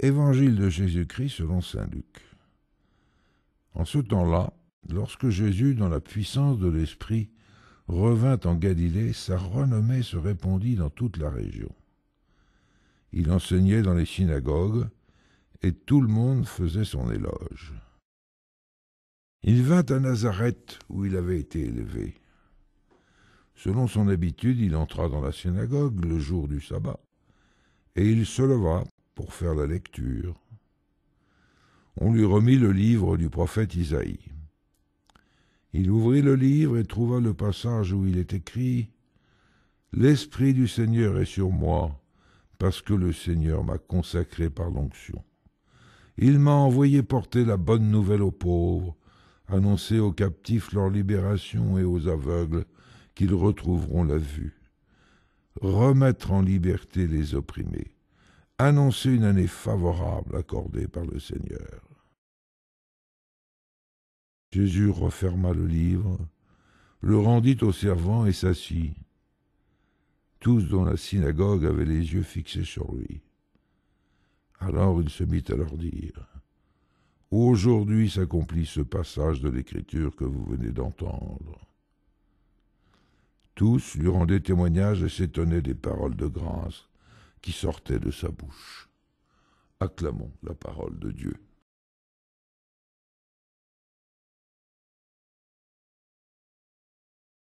Évangile de Jésus-Christ selon saint Luc. En ce temps-là, lorsque Jésus, dans la puissance de l'Esprit, revint en Galilée, sa renommée se répandit dans toute la région. Il enseignait dans les synagogues, et tout le monde faisait son éloge. Il vint à Nazareth, où il avait été élevé. Selon son habitude, il entra dans la synagogue le jour du sabbat, et il se leva pour faire la lecture. On lui remit le livre du prophète Isaïe. Il ouvrit le livre et trouva le passage où il est écrit « L'Esprit du Seigneur est sur moi, parce que le Seigneur m'a consacré par l'onction. Il m'a envoyé porter la bonne nouvelle aux pauvres, annoncer aux captifs leur libération et aux aveugles qu'ils retrouveront la vue, remettre en liberté les opprimés, annoncer une année favorable accordée par le Seigneur. » Jésus referma le livre, le rendit aux servants et s'assit. Tous dans la synagogue avaient les yeux fixés sur lui. Alors il se mit à leur dire « Aujourd'hui s'accomplit ce passage de l'Écriture que vous venez d'entendre. » Tous lui rendaient témoignage et s'étonnaient des paroles de grâce qui sortaient de sa bouche. Acclamons la parole de Dieu.